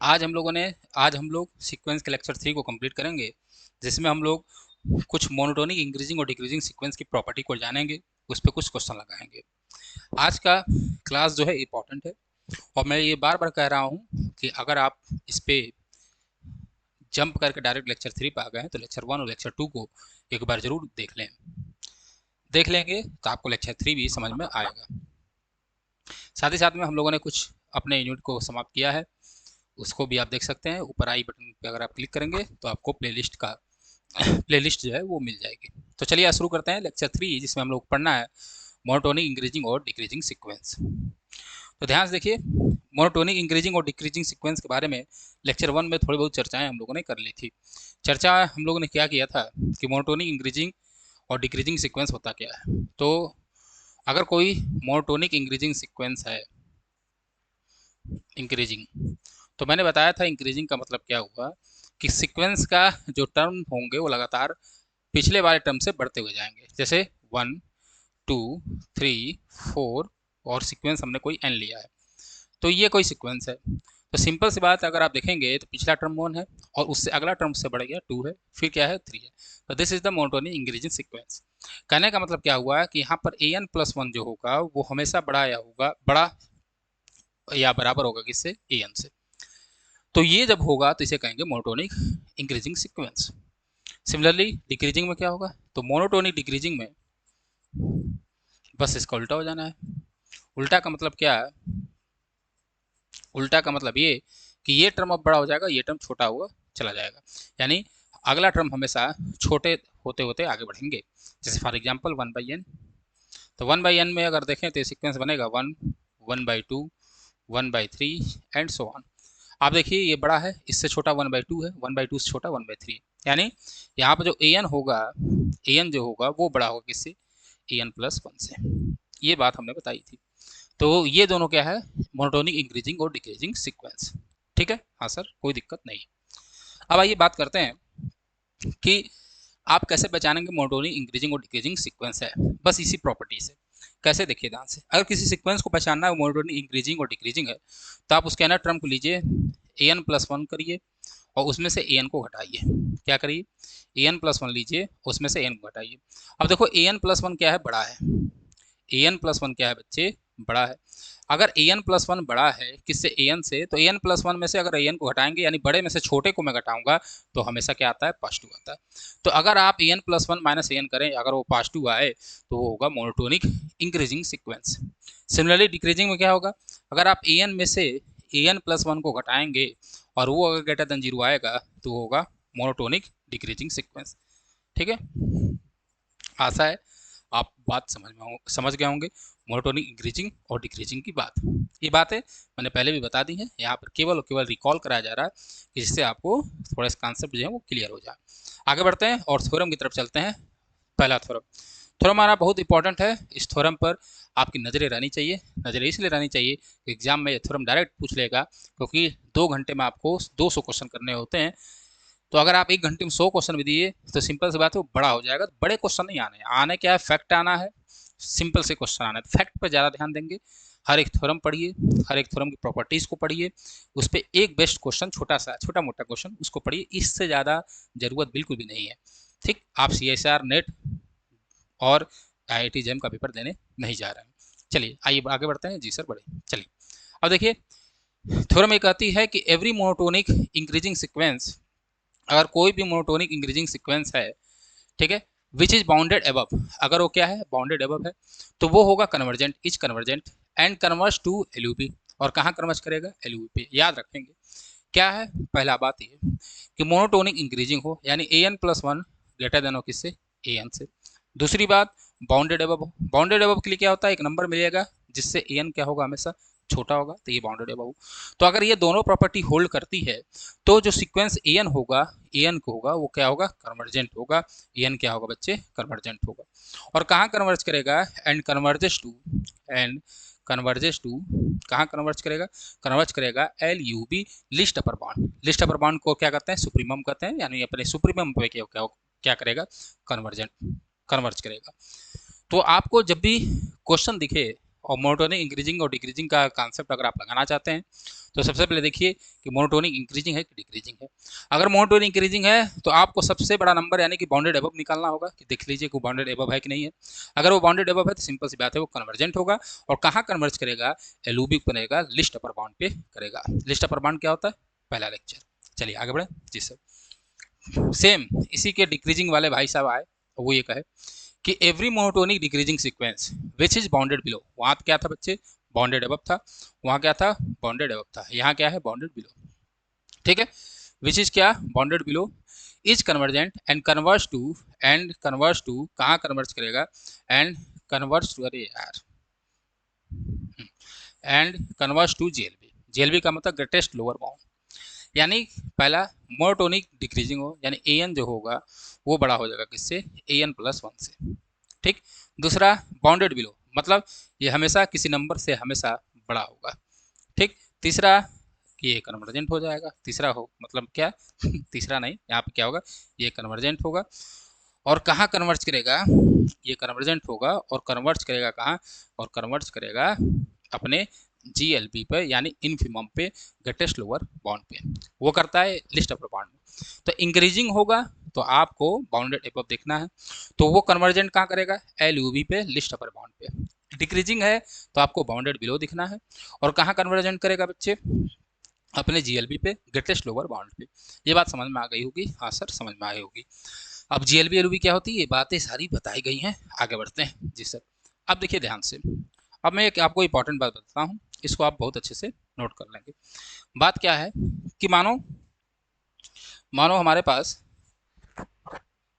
आज हम लोग सीक्वेंस के लेक्चर 3 को कंप्लीट करेंगे, जिसमें हम लोग कुछ मोनोटोनिक इंक्रीजिंग और डिक्रीजिंग सीक्वेंस की प्रॉपर्टी को जानेंगे, उस पर कुछ क्वेश्चन लगाएंगे। आज का क्लास जो है इंपॉर्टेंट है, और मैं ये बार बार कह रहा हूँ कि अगर आप इस पे जंप करके डायरेक्ट लेक्चर 3 पे आ गए हैं तो लेक्चर 1 और लेक्चर 2 को एक बार जरूर देख लेंगे तो आपको लेक्चर 3 भी समझ में आएगा। साथ ही साथ में हम लोगों ने कुछ अपने यूनिट को समाप्त किया है, उसको भी आप देख सकते हैं। ऊपर आई बटन पे अगर आप क्लिक करेंगे तो आपको प्लेलिस्ट जो है वो मिल जाएगी। तो चलिए शुरू करते हैं लेक्चर 3, जिसमें हम लोग पढ़ना है मोनोटोनिक इंक्रीजिंग और डिक्रीजिंग सीक्वेंस। तो ध्यान से देखिए, मोनोटोनिक इंक्रीजिंग और डिक्रीजिंग सीक्वेंस के बारे में लेक्चर 1 में थोड़ी बहुत चर्चाएं हम लोगों ने कर ली थी। चर्चा हम लोगों ने क्या किया था कि मोनोटोनिक इंक्रीजिंग और डिक्रीजिंग सीक्वेंस होता क्या है। तो अगर कोई मोनोटोनिक इंक्रीजिंग सीक्वेंस है, इंक्रीजिंग, तो मैंने बताया था इंक्रीजिंग का मतलब क्या हुआ कि सीक्वेंस का जो टर्म होंगे वो लगातार पिछले वाले टर्म से बढ़ते हुए जाएंगे। जैसे 1 2 3 4 और सीक्वेंस हमने कोई n लिया है, तो ये कोई सीक्वेंस है। तो सिंपल सी बात, अगर आप देखेंगे तो पिछला टर्म 1 है और उससे अगला टर्म से बढ़ गया 2 है, फिर क्या है 3 है। तो this is the monotonic increasing sequence. कहने का मतलब क्या हुआ कि यहाँ पर an+1 जो होगा वो हमेशा बड़ा या बराबर होगा किससे, an से। तो ये जब होगा तो इसे कहेंगे monotonic increasing sequence. Similarly decreasing में क्या होगा, तो मोनोटोनिक डिक्रीजिंग में बस इसका उल्टा हो जाना है। उल्टा का मतलब क्या है, उल्टा का मतलब ये कि ये टर्म अब बड़ा हो जाएगा, ये टर्म छोटा हुआ चला जाएगा, यानी अगला टर्म हमेशा छोटे होते होते आगे बढ़ेंगे। जैसे फॉर एग्जाम्पल 1/n, तो 1/n में अगर देखें तो ये सिक्वेंस बनेगा 1 1/2 1/3 एंड सो ऑन। आप देखिए ये बड़ा है, इससे छोटा 1/2 है, 1/2 से छोटा 1/3, यानी यहाँ पर जो an होगा, an जो होगा वो बड़ा होगा किससे, an+1 से। ये बात हमने बताई थी। तो ये दोनों क्या है, मोनोटोनिक इंक्रीजिंग और डिक्रीजिंग सीक्वेंस। ठीक है, हाँ सर, कोई दिक्कत नहीं। अब आइए बात करते हैं कि आप कैसे पहचानेंगे मोनोटोनिक इंक्रीजिंग और डिक्रीजिंग सीक्वेंस है। बस इसी प्रॉपर्टी से। कैसे, देखिए ध्यान से, अगर किसी सीक्वेंस को पहचानना है मोनोटोनिक इंक्रीजिंग और डिक्रीजिंग है, तो आप उसके टर्म को लीजिए, an+1 करिए और उसमें से an को घटाइए। क्या करिए, an+1 लीजिए, उसमें से n को घटाइए। अब देखो an+1 क्या है, बड़ा है। an+1 क्या है बच्चे, बड़ा है। अगर an+1 बड़ा है किससे, an से, तो an+1 में से अगर an को घटाएंगे, यानी बड़े में से छोटे को मैं घटाऊंगा, तो हमेशा क्या आता है, पॉजिटिव आता है। तो अगर आप an+1 माइनस an करें, अगर वो पॉजिटिव आए तो वो होगा monotonic increasing sequence. Similarly decreasing में क्या होगा, अगर आप an में से an+1 को घटाएंगे और वो अगर ग्रेटर देन 0 आएगा तो वो होगा मोनोटोनिक डिक्रीजिंग सीक्वेंस। ठीक है, आशा है आप बात समझ गए होंगे मोनोटोनिक इंक्रीजिंग और डिक्रीजिंग की बात। ये बातें मैंने पहले भी बता दी हैं, यहाँ पर केवल और केवल रिकॉल कराया जा रहा है कि जिससे आपको थोड़ा इस कॉन्सेप्ट जो है वो क्लियर हो जाए। आगे बढ़ते हैं और थ्योरम की तरफ चलते हैं। पहला थ्योरम, थ्योरम हमारा बहुत इंपॉर्टेंट है। इस थ्योरम पर आपकी नज़रें रहनी चाहिए। नज़रें इसलिए रहनी चाहिए कि एग्जाम में ये थ्योरम डायरेक्ट पूछ लेगा, क्योंकि 2 घंटे में आपको 200 क्वेश्चन करने होते हैं। तो अगर आप 1 घंटे में 100 क्वेश्चन भी दिए तो सिंपल सी बात है वो बड़ा हो जाएगा। तो बड़े क्वेश्चन नहीं आने क्या है, फैक्ट आना है, सिंपल से क्वेश्चन आना है। फैक्ट पर ज़्यादा ध्यान देंगे। हर एक थ्योरम पढ़िए, हर एक थ्योरम की प्रॉपर्टीज़ को पढ़िए, उस पर एक बेस्ट क्वेश्चन, छोटा मोटा क्वेश्चन उसको पढ़िए। इससे ज़्यादा ज़रूरत बिल्कुल भी नहीं है। ठीक, आप CSR नेट और IIT JEM का पेपर देने नहीं जा रहे हैं। चलिए आइए आगे बढ़ते हैं। जी सर, बढ़े, चलिए। अब देखिए, थ्योरम ये कहती है कि एवरी मोनोटोनिक इंक्रीजिंग सीक्वेंस, अगर कोई भी मोनोटोनिक इंक्रीजिंग सीक्वेंस है, ठीक है, विच इज बाउंडेड एबव, अगर वो क्या है, बाउंडेड एबव है, तो वो होगा convergent, is convergent and converse to LUP। और कहाँ कन्वर्स करेगा, LUP पे। याद रखेंगे क्या है, पहला बात ये कि मोनोटोनिक इंक्रीजिंग हो, यानी an+1 ग्रेटर देन हो किससे, an से। दूसरी बात, बाउंडेड एबव हो। बाउंडेड एबव के लिए क्या होता है, एक नंबर मिलेगा जिससे an क्या होगा, हमेशा छोटा होगा, तो ये बाउंडेड एबव। तो अगर ये दोनों प्रॉपर्टी होल्ड करती है तो जो सीक्वेंस an होगा, an को होगा वो क्या होगा, कन्वर्जेंट होगा। an क्या होगा बच्चे, कन्वर्जेंट होगा। और कहाँ कन्वर्ज करेगा, and converges to, and converges to, कहाँ कन्वर्ज करेगा, कन्वर्ज करेगा LUP, least upper bound. Least upper bound को क्या कहते हैं, सुप्रीमम कहते हैं, यानी अपने सुप्रीमम पे क्या करेगा, कन्वर्जेंट, कन्वर्ज करेगा। तो आपको जब भी क्वेश्चन दिखे और मोनोटोनिक इंक्रीजिंग और डिक्रीजिंग का कॉन्सेप्ट अगर आप लगाना चाहते हैं तो सबसे पहले देखिए कि मोनोटोनिक इंक्रीजिंग है कि डिक्रीजिंग है। अगर मोनोटोनिक इंक्रीजिंग है तो आपको सबसे बड़ा नंबर यानी कि बाउंडेड एबव निकालना होगा कि देख लीजिए कि बाउंडेड एबव है कि नहीं है। अगर वो बाउंडेड एबव है तो सिंपल सी बात है वो कन्वर्जेंट होगा। और कहाँ कन्वर्ज करेगा, एलयूबी बनेगा, लिस्ट अपर बाउंड पे करेगा। लिस्ट अपर बाउंड क्या होता है, पहला लेक्चर। चलिए आगे बढ़े जी सर। सेम इसी के डिक्रीजिंग वाले भाई साहब आए, वो ये कहे कि every monotonic decreasing sequence which is bounded below. वहां क्या था बच्चे, बाउंडेड अबव था। वहां क्या था, बाउंडेड अबव था। यहाँ क्या है, बाउंडेड बिलो। ठीक है, विच इज क्या, bounded below, is convergent and converse to कहाँ कन्वर्ज करेगा, एंड कन्वर्स टू, अरे यार, and converse to GLB. GLB का मतलब ग्रेटेस्ट लोअर बाउंड। यानी पहला मोनोटोनिक डिक्रीजिंग हो, यानी ए एन जो होगा वो बड़ा हो जाएगा किससे, ए एन प्लस वन से। ठीक। दूसरा बाउंडेड बिलो, मतलब ये हमेशा किसी नंबर से हमेशा बड़ा होगा। ठीक। तीसरा कि ये कन्वर्जेंट हो जाएगा। तीसरा हो मतलब क्या तीसरा नहीं, यहाँ पे क्या होगा, ये कन्वर्जेंट होगा। और कहाँ कन्वर्ज करेगा, ये कन्वर्जेंट होगा और कन्वर्ज करेगा कहाँ, और कन्वर्ज करेगा अपने GLB पे, यानी इनफिमम पे, ग्रेटेस्ट लोअर बाउंड पे। वो करता है लिस्ट अपर बाउंड में। तो इंक्रीजिंग होगा तो आपको बाउंडेड एबव देखना है, तो वो कन्वर्जेंट कहाँ करेगा, LUB पे, लिस्ट अपर बाउंड पे। डिक्रीजिंग है तो आपको बाउंडेड बिलो दिखना है। और कहाँ कन्वर्जेंट करेगा बच्चे, अपने GLB पे, ग्रेटेस्ट लोअर बाउंड पे। ये बात समझ में आ गई होगी, हाँ सर समझ में आई होगी। अब GLB LUB क्या होती है, ये बातें सारी बताई गई हैं। आगे बढ़ते हैं जी सर। अब देखिए ध्यान से, अब मैं एक आपको इंपॉर्टेंट बात बताता हूँ, इसको आप बहुत अच्छे से नोट कर लेंगे। बात क्या है कि मानो मानो हमारे पास,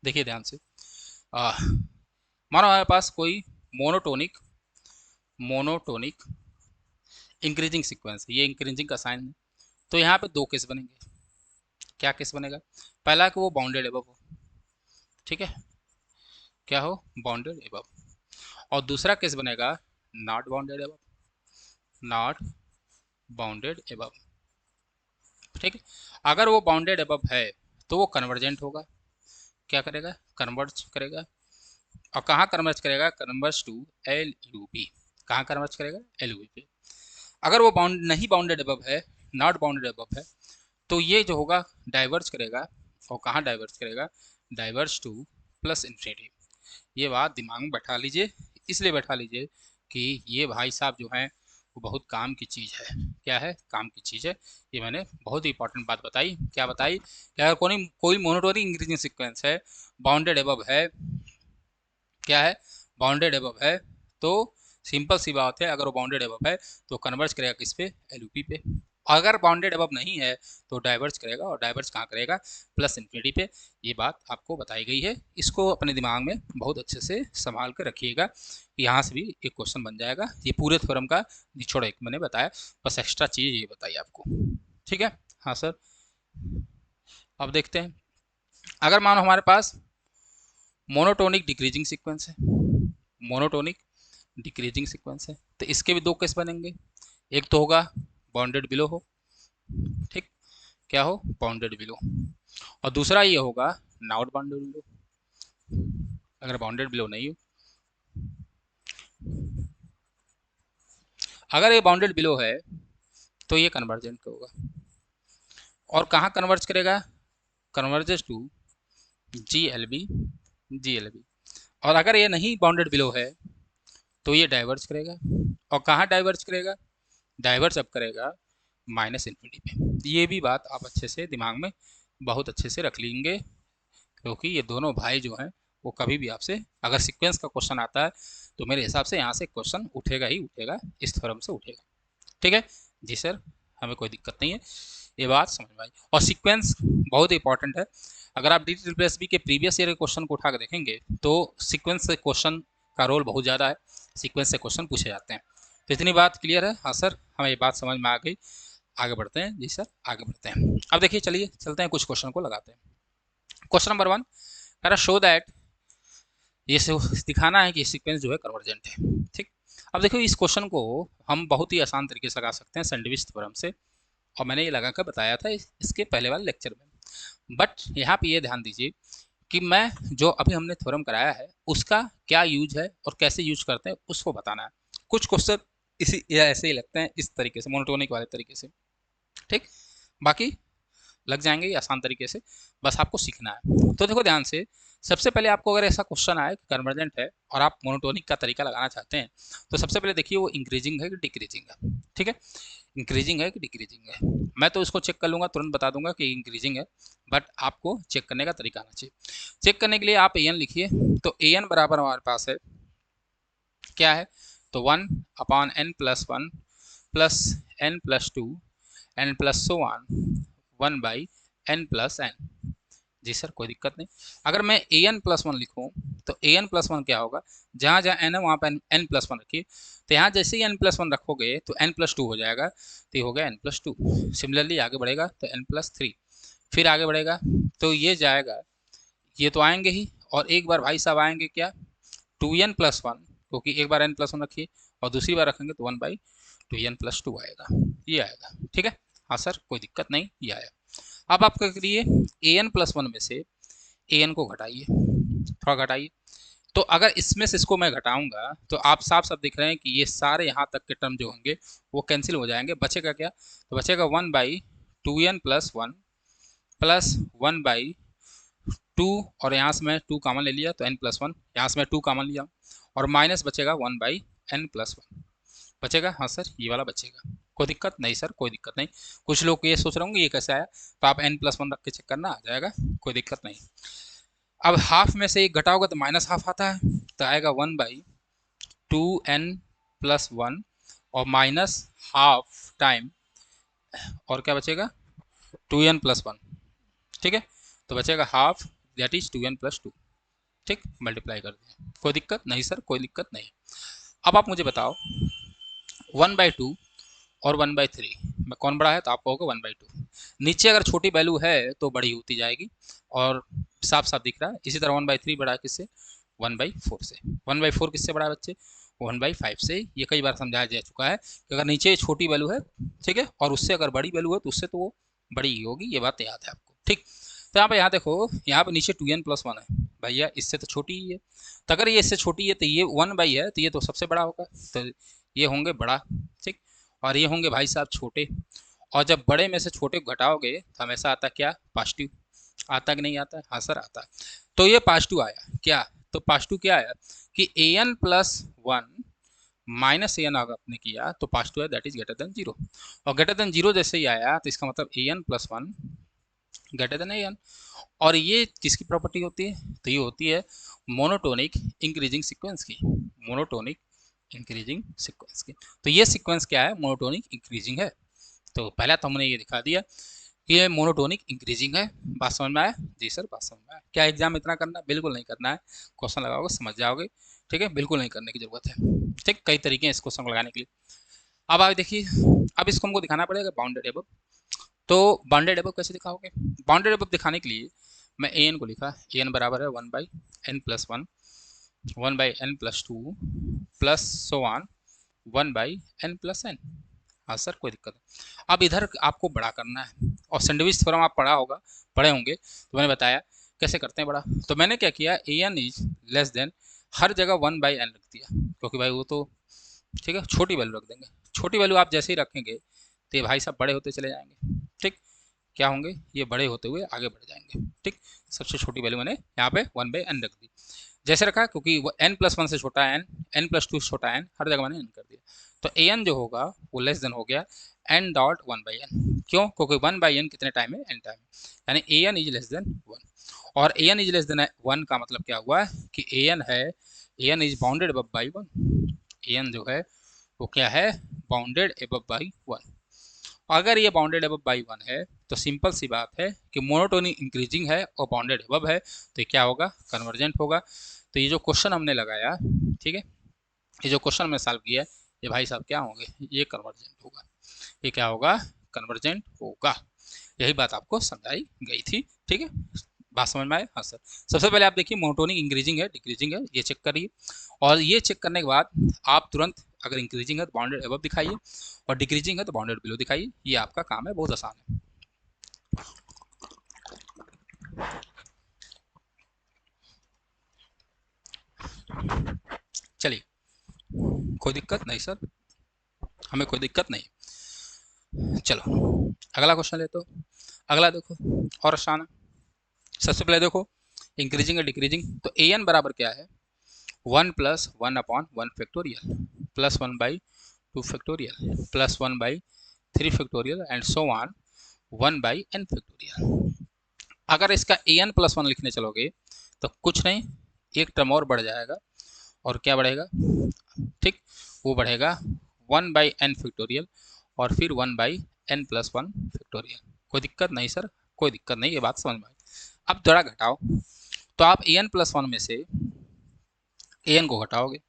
देखिए ध्यान से, मानो हमारे पास कोई मोनोटोनिक मोनोटोनिक इंक्रीजिंग सीक्वेंस है, ये इंक्रीजिंग का साइन है। तो यहाँ पे दो केस बनेंगे। क्या केस बनेगा, पहला कि वो बाउंडेड एबव हो, ठीक है, क्या हो, बाउंडेड एबव। और दूसरा केस बनेगा not bounded above, not bounded above. ठीक है, अगर वो बाउंडेड एबव है तो वो कन्वर्जेंट होगा। क्या करेगा, कन्वर्ज करेगा। और कहाँ कन्वर्ज करेगा, कन्वर्ज टू LUB। कहाँ कन्वर्ज करेगा, LUB पे। अगर वो बाउंड नहीं बाउंडेड एबव है, नॉट बाउंडेड एबव है, तो ये जो होगा डाइवर्ज करेगा। और कहाँ डाइवर्ज करेगा, डाइवर्ज टू प्लस इन्फिनिटी। ये बात दिमाग में बैठा लीजिए, इसलिए बैठा लीजिए कि ये भाई साहब जो हैं वो बहुत काम की चीज़ है। क्या है, काम की चीज़ है। ये मैंने बहुत ही इंपॉर्टेंट बात बताई। क्या बताई कि अगर कोई मोनोटोनिक इंक्रीजिंग सीक्वेंस है, बाउंडेड एबव है, क्या है, बाउंडेड एबव है, तो सिंपल सी बात है, अगर वो बाउंडेड एबव है तो कन्वर्ज करेगा किस पे, LUP पे। अगर बाउंडेड एबव नहीं है तो डाइवर्ज करेगा, और डाइवर्ज कहाँ करेगा, प्लस इन्फिनिटी पे। ये बात आपको बताई गई है, इसको अपने दिमाग में बहुत अच्छे से संभाल कर रखिएगा। यहाँ से भी एक क्वेश्चन बन जाएगा। ये पूरे थ्योरम का निचोड़ एक मैंने बताया, बस एक्स्ट्रा चीज़ ये बताई आपको। ठीक है, हाँ सर। अब देखते हैं, अगर मानो हमारे पास मोनोटोनिक डिक्रीजिंग सीक्वेंस है, मोनोटोनिक डिक्रीजिंग सीक्वेंस है, तो इसके भी दो केस बनेंगे। एक तो होगा बाउंडेड बिलो हो, ठीक, क्या हो, बाउंडेड बिलो। और दूसरा ये होगा नॉट बाउंडेड बिलो। अगर बाउंडेड बिलो नहीं हो, अगर ये बाउंडेड बिलो है तो ये कन्वर्जेंट होगा। और कहाँ कन्वर्ज करेगा, कन्वर्जेस टू GLB, GLB। और अगर ये नहीं बाउंडेड बिलो है तो ये डाइवर्ज करेगा। और कहाँ डाइवर्ज करेगा, डाइवर्ज अब करेगा माइनस इन्फिनिटी पे। ये भी बात आप अच्छे से दिमाग में बहुत अच्छे से रख लेंगे, क्योंकि ये दोनों भाई जो हैं वो कभी भी आपसे अगर सीक्वेंस का क्वेश्चन आता है तो मेरे हिसाब से यहाँ से क्वेश्चन उठेगा ही उठेगा, इस थ्योरम से उठेगा। ठीक है जी सर, हमें कोई दिक्कत नहीं है, ये बात समझ में आई। और सीक्वेंस बहुत इंपॉर्टेंट है। अगर आप DSSB के प्रीवियस ईयर के क्वेश्चन को उठा कर देखेंगे तो सीक्वेंस से क्वेश्चन का रोल बहुत ज़्यादा है, सीक्वेंस से क्वेश्चन पूछे जाते हैं। तो इतनी बात क्लियर है, हाँ सर हमें ये बात समझ में आ गई। आगे बढ़ते हैं जी सर, आगे बढ़ते हैं। अब देखिए चलिए चलते हैं, कुछ क्वेश्चन को लगाते हैं। क्वेश्चन नंबर 1 कह रहा शो दैट, ये दिखाना है कि सीक्वेंस जो है कन्वर्जेंट है। ठीक। अब देखो इस क्वेश्चन को हम बहुत ही आसान तरीके से लगा सकते हैं सैंडविच थ्योरम से, और मैंने ये लगा कर बताया था इसके पहले वाले लेक्चर में। बट यहाँ पे ये ध्यान दीजिए कि मैं जो अभी हमने थ्योरम कराया है उसका क्या यूज है और कैसे यूज करते हैं उसको बताना है। कुछ क्वेश्चन इसी या ऐसे ही लगते हैं, इस तरीके से मोनोटोनिक वाले तरीके से। ठीक, बाकी लग जाएंगे ये आसान तरीके से, बस आपको सीखना है। तो देखो ध्यान से, सबसे पहले आपको अगर ऐसा क्वेश्चन आए कि कन्वर्जेंट है और आप मोनोटोनिक का तरीका लगाना चाहते हैं, तो सबसे पहले देखिए वो इंक्रीजिंग है कि डिक्रीजिंग है। ठीक है, इंक्रीजिंग है कि डिक्रीजिंग है। मैं तो इसको चेक कर लूँगा, तुरंत बता दूंगा कि इंक्रीजिंग है, बट आपको चेक करने का तरीका आना चाहिए। चेक करने के लिए आप ए एन लिखिए। तो ए एन बराबर हमारे पास है क्या है, तो 1/n+1 plus n+2 n plus so one 1/n+n। जी सर, कोई दिक्कत नहीं। अगर मैं ए एन प्लस वन लिखूँ, तो ए एन प्लस वन क्या होगा, जहाँ जहाँ एन है वहाँ पर एन प्लस वन रखिए। तो यहाँ जैसे ही एन प्लस वन रखोगे तो एन प्लस टू हो जाएगा, तो ये हो गया एन प्लस टू। सिमिलरली आगे बढ़ेगा तो एन प्लस थ्री, फिर आगे बढ़ेगा तो ये जाएगा, ये तो आएंगे ही, और एक बार भाई साहब आएंगे क्या, 2n+1, क्योंकि एक बार n+1 रखिए और दूसरी बार रखेंगे तो 1/2n+2 आएगा, ये आएगा। ठीक है, हाँ सर कोई दिक्कत नहीं, ये आया। अब आप क्या करिए, ए एन प्लस वन में से ए एन को घटाइए, थोड़ा घटाइए। तो अगर इसमें से इसको मैं घटाऊंगा तो आप साफ साफ दिख रहे हैं कि ये सारे यहाँ तक के टर्म जो होंगे वो कैंसिल हो जाएंगे। बचेगा क्या, तो बचेगा 1/2n+1 प्लस 1/2, और यहाँ से मैं 2 कॉमन ले लिया तो n+1, यहाँ से मैं 2 कॉमन लिया, और माइनस बचेगा 1/n+1 बचेगा। हाँ सर ये वाला बचेगा, कोई दिक्कत नहीं सर, कोई दिक्कत नहीं। कुछ लोग ये सोच रहे होंगे ये कैसे आया, तो आप n+1 रख के चेक करना, आ जाएगा, कोई दिक्कत नहीं। अब हाफ में से एक घटाओगे तो माइनस हाफ आता है, तो आएगा 1/2n+1 और माइनस हाफ टाइम, और क्या बचेगा 2n+1। ठीक है, तो बचेगा हाफ, दैट इज 2n+2। ठीक, मल्टीप्लाई कर दिया, कोई दिक्कत नहीं सर, कोई दिक्कत नहीं। अब आप मुझे बताओ 1/2 और 1/3 में कौन बड़ा है, तो आप कहोगे 1/2। नीचे अगर छोटी वैल्यू है तो बड़ी होती जाएगी, और साफ साफ दिख रहा है। इसी तरह 1/3 बड़ा है किससे, 1/4 से। 1/4 किससे बड़ा है बच्चे, 1/5 से। ये कई बार समझाया जा चुका है कि अगर नीचे छोटी वैल्यू है, ठीक है, और उससे अगर बड़ी वैल्यू है तो उससे तो वो बड़ी ही होगी, ये बात याद है आपको। ठीक, तो यहाँ पे देखो, यहाँ पे नीचे 2n+1 है भैया, इससे तो छोटी ही है। तो अगर ये इससे छोटी है तो ये 1/, है तो ये तो सबसे बड़ा होगा, तो ये होंगे बड़ा। ठीक, और ये होंगे भाई साहब छोटे। और जब बड़े में से छोटे को घटाओगे तो हमेशा आता क्या, पॉजिटिव। आता कि नहीं आता है, हाँ सर आता है। तो ये पॉजिटिव आया क्या, तो पॉजिटिव क्या आया कि A N plus one minus A N अगर आपने किया तो पॉजिटिव है, that is greater than zero. और ग्रेटर देन जीरो जैसे ही आया तो इसका मतलब A N plus one greater than A N. और ये किसकी प्रॉपर्टी होती है, तो ये होती है मोनोटोनिक इंक्रीजिंग सीक्वेंस की, मोनोटोनिक इंक्रीजिंग सीक्वेंस की। तो ये सीक्वेंस क्या है, मोनोटोनिक इंक्रीजिंग है। तो पहला तो हमने ये दिखा दिया कि ये मोनोटोनिक इंक्रीजिंग है। बात समझ में आया, जी सर बात समझ में आया। क्या एग्जाम इतना करना है, बिल्कुल नहीं करना है। क्वेश्चन लगाओगे समझ जाओगे, ठीक है, बिल्कुल नहीं करने की जरूरत है। ठीक, कई तरीके हैं इस क्वेश्चन को लगाने के लिए। अब आप देखिए, अब इसको हमको दिखाना पड़ेगा बाउंडेड एबव। तो बाउंडेड एबव कैसे दिखाओगे, बाउंडेड एबव दिखाने के लिए मैं ए एन को लिखा, ए एन बराबर है 1/n+1 1/n+2 plus so one 1/n+n। हाँ सर कोई दिक्कत नहीं। अब इधर आपको बड़ा करना है, और सैंडविच थ्योरम आप पढ़े होंगे, तो मैंने बताया कैसे करते हैं बड़ा। तो मैंने क्या किया, ए एन इज लेस देन, हर जगह 1/n रख दिया, क्योंकि भाई वो तो ठीक है, छोटी वैल्यू रख देंगे। छोटी वैल्यू आप जैसे ही रखेंगे तो ये भाई साहब बड़े होते चले जाएंगे। ठीक, क्या होंगे, ये बड़े होते हुए आगे बढ़ जाएंगे। ठीक, सबसे छोटी वैल्यू मैंने यहाँ पे 1/n रख दी, जैसे रखा, क्योंकि वो n+1 से छोटा है n+2 से छोटा है हर जगह मैंने n कर दिया। तो ए एन जो होगा वो लेस देन हो गया n.1/n। क्यों, क्योंकि 1/n कितने टाइम है, n टाइम, यानी A N is less than 1। और A N is less than 1 का मतलब क्या हुआ कि ए एन है, A N is bounded above by 1। A N जो है वो क्या है, बाउंडेड अबव बाई 1। अगर ये बाउंडेड अबव बाई 1 है तो सिंपल सी बात है कि मोनोटोनिक इंक्रीजिंग है और बाउंडेड अबव है, तो ये क्या होगा, कन्वर्जेंट होगा। तो ये जो क्वेश्चन हमने लगाया, ठीक है, ये जो क्वेश्चन हमने सॉल्व किया, ये भाई साहब क्या होंगे, ये कन्वर्जेंट होगा। ये क्या होगा, कन्वर्जेंट होगा। यही बात आपको समझाई गई थी। ठीक है, बात समझ में आए, हाँ सर। सबसे पहले आप देखिए मोनोटोनिक इंक्रीजिंग है डिक्रीजिंग है, ये चेक करिए। और ये चेक करने के बाद आप तुरंत, अगर इंक्रीजिंग है तो बाउंडेड अबव दिखाइए, और डिक्रीजिंग है तो बाउंडेड बिलो दिखाइए। ये आपका काम है, बहुत आसान है। चलिए कोई दिक्कत नहीं सर, हमें कोई दिक्कत नहीं। चलो अगला क्वेश्चन ले तो, अगला देखो और आसान है। सबसे पहले देखो इंक्रीजिंग और डिक्रीजिंग, तो ए एन बराबर क्या है, 1 + 1/1 plus 1/2 plus 1/3 and so on 1/n। अगर इसका ए एन प्लस वन लिखने चलोगे तो कुछ नहीं, एक टर्म और बढ़ जाएगा, और क्या बढ़ेगा, ठीक, वो बढ़ेगा 1/n और फिर 1/n+1। कोई दिक्कत नहीं सर, कोई दिक्कत नहीं, ये बात समझ में आई। अब थोड़ा घटाओ, तो आप an+1 में से an को घटाओगे,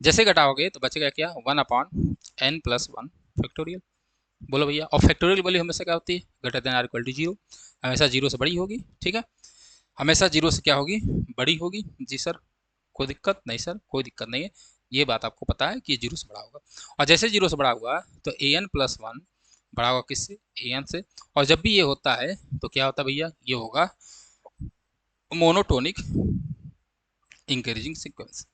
जैसे घटाओगे तो बचेगा क्या, 1/n+1। बोलो भैया, और फैक्टोरियल वैल्यू हमेशा क्या होती है, greater than or equal to 0, हमेशा 0 से बड़ी होगी, ठीक है, हमेशा 0 से क्या होगी, बड़ी होगी। जी सर, कोई दिक्कत नहीं सर, कोई दिक्कत नहीं है, ये बात आपको पता है कि ये 0 से बड़ा होगा। और जैसे 0 से बड़ा हुआ तो an+1 बड़ा होगा किससे, an से, और जब भी ये होता है तो क्या होता है भैया, ये होगा मोनोटोनिक इंक्रीजिंग सीक्वेंस।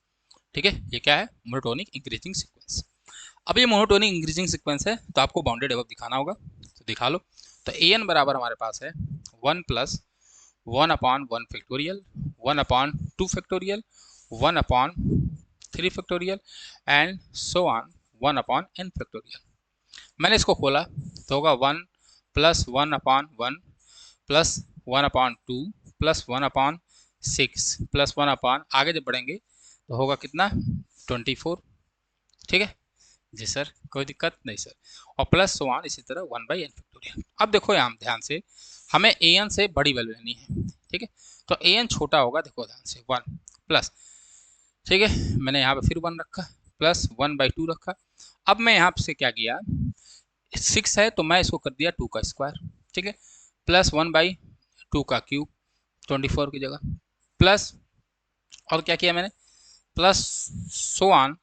ठीक है, ये क्या है, मोनोटोनिक इंक्रीजिंग सीक्वेंस। अब ये मोनोटोनिक इंक्रीजिंग सीक्वेंस है तो आपको बाउंडेड एबव दिखाना होगा, तो दिखा लो। तो an बराबर हमारे पास है 1+1/1, 1/2, 1/3 एंड सो ऑन 1/n। मैंने इसको खोला तो होगा 1+1/1 प्लस 1/2 प्लस 1/6 प्लस 1 आगे जब बढ़ेंगे तो होगा कितना, 24। ठीक है जी सर, कोई दिक्कत नहीं सर, और प्लस 1 इसी तरह 1/n। अब देखो यहाँ ध्यान से, हमें an से बड़ी वैल्यू लेनी है, ठीक है, तो an छोटा होगा, देखो ध्यान से 1 प्लस, ठीक है, मैंने यहाँ पे फिर 1 रखा, प्लस 1/2 रखा। अब मैं यहाँ से क्या किया, 6 है तो मैं इसको कर दिया 2 का स्क्वायर, ठीक है, प्लस 1/2 का क्यूब 24 की जगह, प्लस, और क्या किया मैंने, प्लस सो ऑन,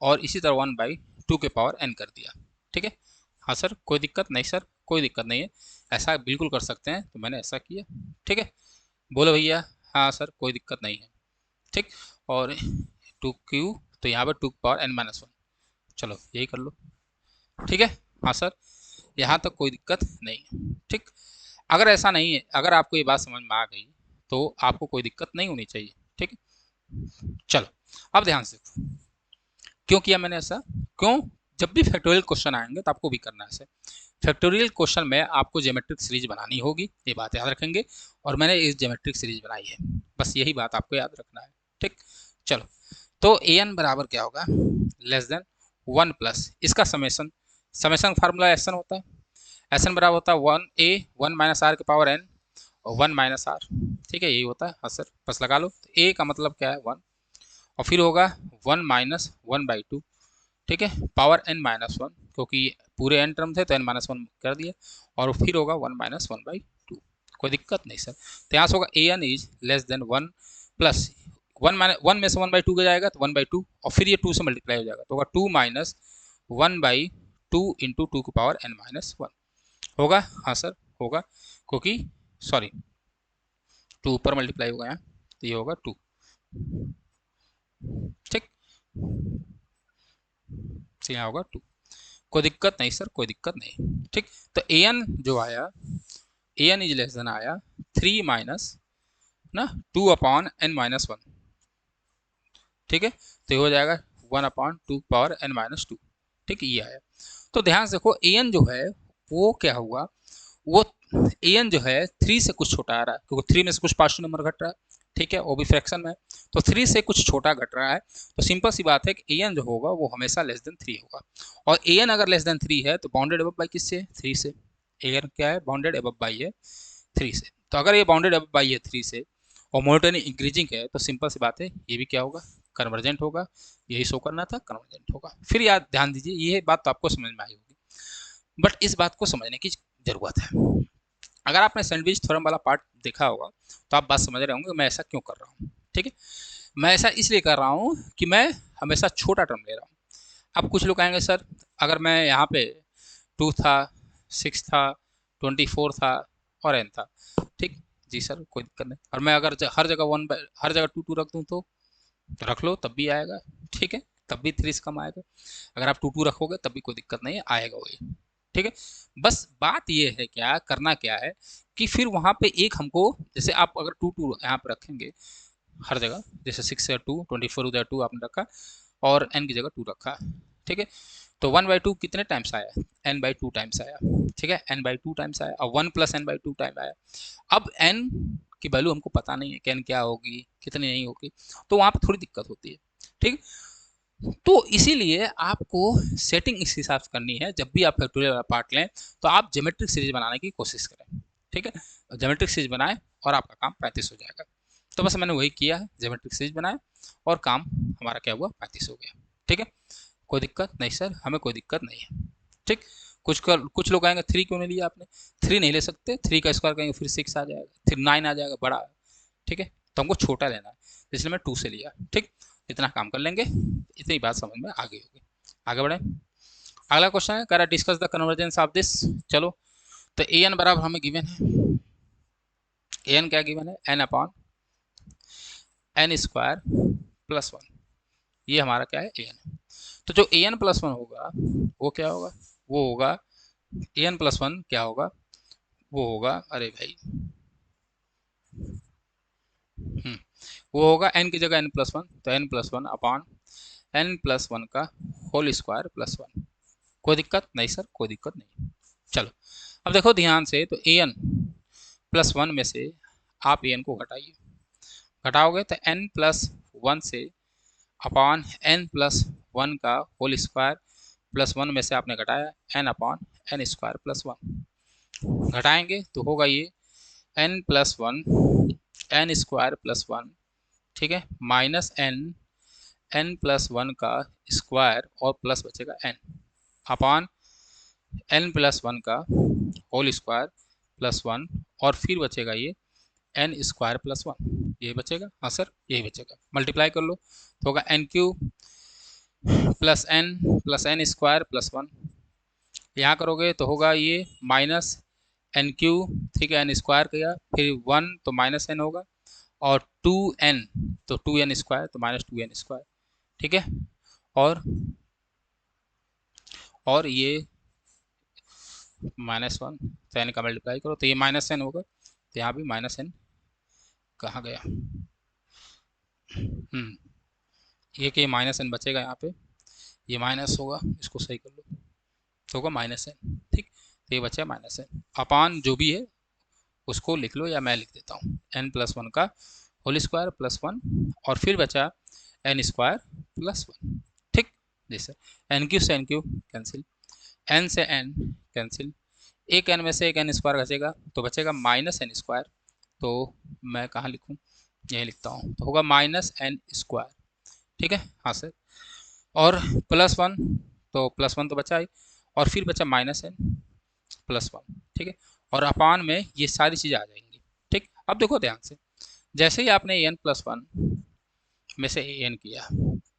और इसी तरह 1/2 के पावर n कर दिया। ठीक है, हाँ सर, कोई दिक्कत नहीं सर, कोई दिक्कत नहीं है, ऐसा बिल्कुल कर सकते हैं, तो मैंने ऐसा किया। ठीक है, बोलो भैया, हाँ सर, कोई दिक्कत नहीं है। ठीक, और 2q, तो यहाँ पर 2 की पावर n-1, चलो यही कर लो। ठीक है, हाँ सर, यहाँ तक कोई दिक्कत नहीं है। ठीक, अगर ऐसा नहीं है, अगर आपको ये बात समझ में आ गई तो आपको कोई दिक्कत नहीं होनी चाहिए। ठीक है, चलो अब ध्यान से, क्यों किया मैंने ऐसा, क्यों, जब भी फैक्टोरियल क्वेश्चन आएंगे तो आपको भी करना है ऐसे। फैक्टोरियल क्वेश्चन में आपको ज्योमेट्रिक सीरीज बनानी होगी, ये बात याद रखेंगे, और मैंने इस ज्योमेट्रिक सीरीज बनाई है, बस यही बात आपको याद रखना है। ठीक, चलो, तो an बराबर क्या होगा, < 1 प्लस इसका समेसन, समेसन फार्मूला एसन होता है, एसन बराबर होता है 1 - r n और 1 - r। ठीक है, यही होता है, हाँ सर, बस लगा लो। तो a का मतलब क्या है 1, और फिर होगा 1 - 1/2, ठीक है, पावर n-1, क्योंकि पूरे n टर्म थे तो n-1 कर दिया, और फिर होगा 1 - 1/2। कोई दिक्कत नहीं सर, तो यहाँ से होगा an इज < 1 प्लस 1 में से 1/2 का जाएगा तो 1/2, और फिर ये 2 से मल्टीप्लाई हो जाएगा तो होगा 2 - 1/2 इंटू 2 की पावर n-1 होगा। हाँ सर, होगा, क्योंकि सॉरी 2 ऊपर मल्टीप्लाई होगा यहाँ, तो ये होगा 2। ठीक, तो यहाँ होगा 2, कोई दिक्कत नहीं सर, कोई दिक्कत नहीं। ठीक, तो an जो आया, an इज लेस देन आया 3 माइनस ना 2/n-1। ठीक है, तो ये हो जाएगा 1/2 पावर n-2। ठीक, ये आया। तो ध्यान से देखो, an जो है वो क्या हुआ, वो an जो है 3 से कुछ छोटा आ रहा है, क्योंकि 3 में से कुछ पॉजिटिव नंबर घट रहा है, ठीक है, वो भी फ्रैक्शन में, तो 3 से कुछ छोटा घट रहा है, तो सिंपल सी बात है कि an जो होगा वो हमेशा लेस देन 3 होगा, और an अगर लेस देन 3 है तो बाउंडेड अबव बाई किससे, 3 से। an क्या है, बाउंडेड अबव बाई है 3 से, तो अगर ये बाउंडेड अबव बाई है 3 से और मोनोटोनिक इंक्रीजिंग है तो सिंपल सी बात है ये भी क्या होगा, कन्वर्जेंट होगा, यही शो करना था, कन्वर्जेंट होगा। फिर याद ध्यान दीजिए, ये बात तो आपको समझ में आई होगी, बट इस बात को समझने की जरूरत है। अगर आपने सैंडविच थ्योरम वाला पार्ट देखा होगा तो आप बात समझ रहे होंगे मैं ऐसा क्यों कर रहा हूँ। ठीक है, मैं ऐसा इसलिए कर रहा हूँ कि मैं हमेशा छोटा टर्म ले रहा हूँ। अब कुछ लोग कहेंगे सर अगर मैं यहाँ पे 2 था, 6 था, 24 था और n था, ठीक, जी सर कोई दिक्कत नहीं, और मैं अगर हर जगह 1/, हर जगह 2 2 रख दूँ तो रख लो तब भी आएगा। ठीक है, तब भी 3 से कम आएगा। अगर आप 2 रखोगे तब भी कोई दिक्कत नहीं है, आएगा वही। ठीक है, बस बात ये है क्या करना क्या है कि फिर वहाँ पे एक हमको, जैसे आप अगर 2 यहाँ पे रखेंगे हर जगह, जैसे 6 से 2 24 हो जाए 2 आपने रखा और n की जगह 2 रखा। ठीक है, तो 1/2 कितने टाइम्स आया, n/2 टाइम्स आया। ठीक है, n/2 टाइम्स आया और 1 + n/2 टाइम आया। अब n की वैल्यू हमको पता नहीं है कि n क्या होगी कितनी नहीं होगी, तो वहाँ पर थोड़ी दिक्कत होती है। ठीक, तो इसीलिए आपको सेटिंग इस हिसाब से करनी है, जब भी आप फैक्टोरियल वाला पार्ट लें तो आप ज्योमेट्रिक सीरीज बनाने की कोशिश करें। ठीक है, ज्योमेट्रिक सीरीज बनाएं और आपका काम 35 हो जाएगा। तो बस मैंने वही किया है, ज्योमेट्रिक सीरीज बनाया और काम हमारा क्या हुआ, 35 हो गया। ठीक है, कोई दिक्कत नहीं सर, हमें कोई दिक्कत नहीं है। ठीक, कुछ लोग आएंगे 3 क्यों नहीं लिया आपने, 3 नहीं ले सकते, 3 का स्क्वायर करेंगे फिर 6 आ जाएगा, फिर 9 आ जाएगा, बड़ा। ठीक है, तो हमको छोटा लेना है, इसलिए मैं 2 से लिया। ठीक, इतना काम कर लेंगे, इतनी बात समझ में आ गई होगी। आगे बढ़े, अगला क्वेश्चन है, कह रहा discuss the convergence of this. चलो, तो ए एन बराबर हमें गिवन है, ए एन क्या गिवन है, n/n² + 1, ये हमारा क्या है, ए एन। तो जो ए एन प्लस वन होगा वो क्या होगा, वो होगा ए एन प्लस वन क्या होगा, वो होगा, अरे भाई, वो होगा n की जगह n+1, तो n+1/n+1 का होल स्क्वायर +1। कोई दिक्कत नहीं सर, कोई दिक्कत नहीं। चलो, अब देखो ध्यान से, तो n+1 में से आप an को घटाइए, घटाओगे तो n+1 से n+1 का होल स्क्वायर +1 में से आपने घटाया n/n² +1, घटाएंगे तो होगा ये n+1 n² +1, ठीक है, -n+1 का स्क्वायर और प्लस बचेगा n/n+1 का होल स्क्वायर +1 और फिर बचेगा ये n² +1, यही बचेगा। हाँ सर, यही बचेगा, मल्टीप्लाई कर लो तो होगा n³ +n+n² +1, यहाँ करोगे तो होगा ये -n³, ठीक है, n² किया फिर 1 तो -n होगा और 2n तो 2n² तो -2n², ठीक है, और ये -1 तो n का मल्टीप्लाई करो तो ये -n होगा, तो यहाँ भी -n कहाँ गया, ये कि -n बचेगा यहाँ पे, ये माइनस होगा, इसको सही कर लो तो होगा -n। ठीक, तो ये बचा -n अपान जो भी है उसको लिख लो या मैं लिख देता हूँ, n+1 का होल स्क्वायर +1 और फिर बचा n² +1। ठीक, जी सर, n³ से n³ कैंसिल, n से n कैंसिल, एक n में से एक n² घसेगा तो बचेगा -n², तो मैं कहाँ लिखूँ, यही लिखता हूँ, तो होगा -n²। ठीक है, हाँ सर, और +1 तो +1 तो बचा ही और फिर बचा -n+1। ठीक है, और अपान में ये सारी चीज़ें आ जाएंगी। ठीक, अब देखो ध्यान से, जैसे ही आपने n+1 में से an किया,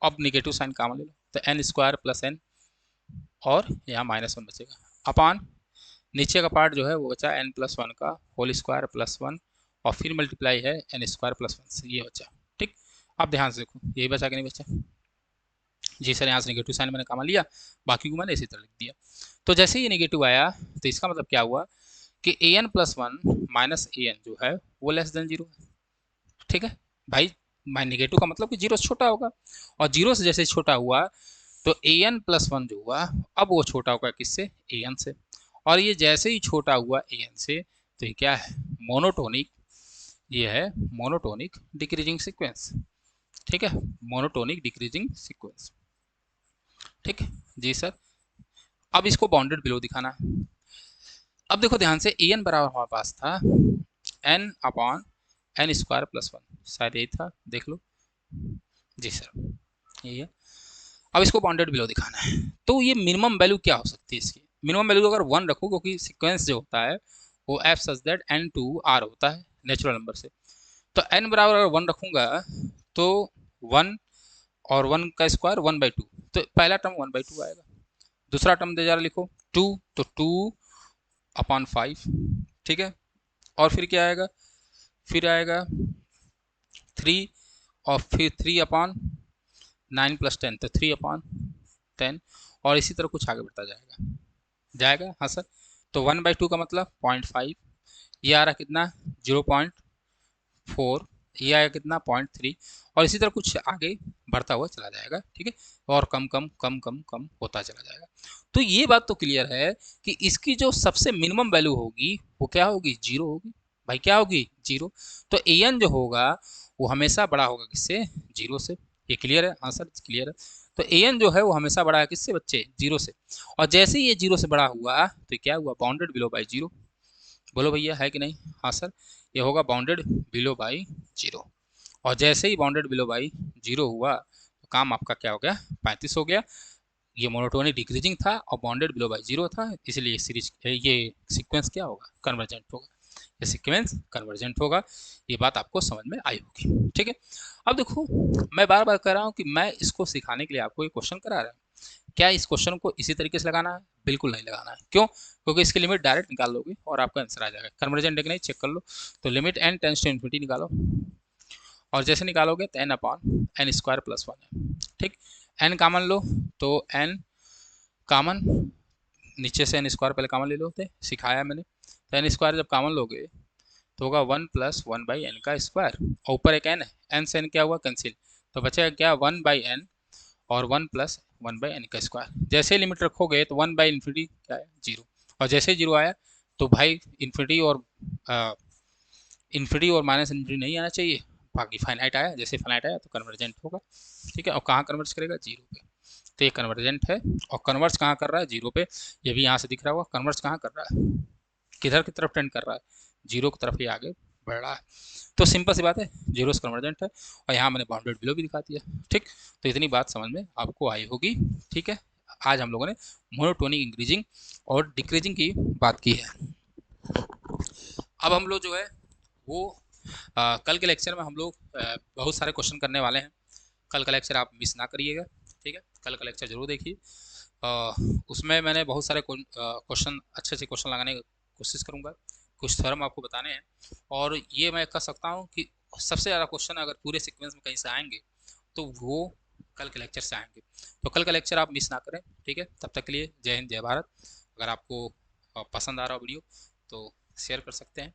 अब निगेटिव साइन कॉमन ले लो तो n² + n और यहाँ -1 बचेगा, अपान नीचे का पार्ट जो है वो बचा n+1 का होल स्क्वायर +1 और फिर मल्टीप्लाई है n² +1 से, ये बचा। ठीक, अब ध्यान से देखो, यही बचा कि नहीं बचा, जी सर, यहाँ से नेगेटिव साइन मैंने कॉमन लिया, बाकी को मैंने इसी तरह लिख दिया। तो जैसे ही नेगेटिव आया तो इसका मतलब क्या हुआ कि an+1 -an जो है वो <0 है। ठीक है भाई, नेगेटिव का मतलब कि 0 से छोटा होगा, और 0 से जैसे छोटा हुआ तो an+1 जो हुआ अब वो छोटा होगा किससे, an से, और ये जैसे ही छोटा हुआ an से तो ये क्या है, मोनोटोनिक, ये है मोनोटोनिक डिक्रीजिंग सीक्वेंस। ठीक है, मोनोटोनिक डिक्रीजिंग सीक्वेंस। ठीक है, जी सर, अब इसको बाउंडेड बिलो दिखाना है। अब देखो ध्यान से, an बराबर हमारे पास था n/n²+1, शायद यही था, देख लो, जी सर, यही है। अब इसको बाउंडेड बिलो दिखाना है, तो ये मिनिमम वैल्यू क्या हो सकती है इसकी, मिनिमम वैल्यू अगर 1 रखो, क्योंकि सीक्वेंस जो होता है वो f सच दैट n/r होता है नेचुरल नंबर से, तो n बराबर अगर 1 रखूंगा तो 1 और 1 का स्क्वायर 1/2, तो पहला टर्म 1/2 आएगा, दूसरा टर्म दे जा रहा लिखो 2, तो 2/5, ठीक है, और फिर क्या आएगा, फिर आएगा 3 और फिर 3/, 9 + 10 तो 3/10, और इसी तरह कुछ आगे बढ़ता जाएगा जाएगा। हाँ सर, तो 1/2 का मतलब 0.5, ये आ रहा कितना 0.4, ये आएगा कितना 0.3, और इसी तरह कुछ आगे बढ़ता हुआ चला जाएगा। ठीक है, और कम कम कम कम कम होता चला जाएगा। तो ये बात तो क्लियर है कि इसकी जो सबसे मिनिमम वैल्यू होगी वो क्या होगी, जीरो होगी। भाई क्या होगी, जीरो। तो ए एन जो होगा वो हमेशा बड़ा होगा किससे, जीरो से। ये क्लियर है, हाँ सर क्लियर है। तो ए एन जो है वो हमेशा बड़ा है किससे बच्चे, जीरो से। और जैसे ही ये जीरो से बड़ा हुआ तो क्या हुआ, बाउंडेड बिलो बाई जीरो। बोलो भैया है कि नहीं, हाँ सर, ये होगा बाउंडेड बिलो बाई जीरो। और जैसे ही बाउंडेड बिलो बाई जीरो हुआ तो काम आपका क्या हो गया, 35 हो गया। ये मोनोटोनिक डिक्रीजिंग था और बाउंडेड बिलो बाई जीरो था, इसलिए सीरीज ये सीक्वेंस क्या होगा, कन्वर्जेंट होगा। ये सीक्वेंस कन्वर्जेंट होगा। ये बात आपको समझ में आई होगी। ठीक है, अब देखो मैं बार बार कह रहा हूँ कि मैं इसको सिखाने के लिए आपको ये क्वेश्चन करा रहा हूँ। क्या इस क्वेश्चन को इसी तरीके से लगाना है, बिल्कुल नहीं लगाना है। क्यों, क्योंकि इसकी लिमिट डायरेक्ट निकाल लोगे और आपका आंसर आ जाएगा। कन्वर्जेंट है कि नहीं चेक कर लो। तो limit n tends to infinity निकालो, और जैसे निकालोगे तो n/n² + 1 है। ठीक, n कॉमन लो, तो n कॉमन, नीचे से n² पहले कॉमन ले लो थे, सिखाया मैंने। तो n² जब कॉमन लोगे तो होगा 1 + 1/n², और ऊपर एक n है, n से n क्या हुआ, कैंसिल। तो बचेगा क्या, 1/n और 1 + 1/n²। जैसे ही लिमिट रखोगे तो 1/∞ क्या है, जीरो। और जैसे ही जीरो आया तो भाई इन्फिनिटी और माइनस इन्फिनिटी नहीं आना चाहिए, बाकी फाइनाइट आया। जैसे फाइनाइट आया तो कन्वर्जेंट होगा। ठीक है, और कहाँ कन्वर्ज करेगा, जीरो पे। तो ये कन्वर्जेंट है, और कन्वर्ज कहाँ कर रहा है, जीरो पे। ये भी यहाँ से दिख रहा होगा, कन्वर्ज कहाँ कर रहा है, किधर की तरफ टेंड कर रहा है, जीरो की तरफ ही आगे बढ़ रहा है। तो सिंपल सी बात है, जीरो से कन्वर्जेंट है। और यहाँ मैंने बाउंडेड बिलो भी दिखा दिया। ठीक, तो इतनी बात समझ में आपको आई होगी। ठीक है, आज हम लोगों ने मोनोटोनिक इंक्रीजिंग और डिक्रीजिंग की बात की है। अब हम लोग जो है वो कल के लेक्चर में हम लोग बहुत सारे क्वेश्चन करने वाले हैं। कल का लेक्चर आप मिस ना करिएगा। ठीक है, कल का लेक्चर जरूर देखिए। उसमें मैंने बहुत सारे क्वेश्चन, अच्छे से क्वेश्चन लगाने की कोशिश करूँगा। कुछ थ्योरम आपको बताने हैं, और ये मैं कह सकता हूँ कि सबसे ज़्यादा क्वेश्चन अगर पूरे सीक्वेंस में कहीं से आएंगे तो वो कल के लेक्चर से आएंगे। तो कल का लेक्चर आप मिस ना करें। ठीक है, तब तक के लिए जय हिंद जय भारत। अगर आपको पसंद आ रहा वीडियो तो शेयर कर सकते हैं।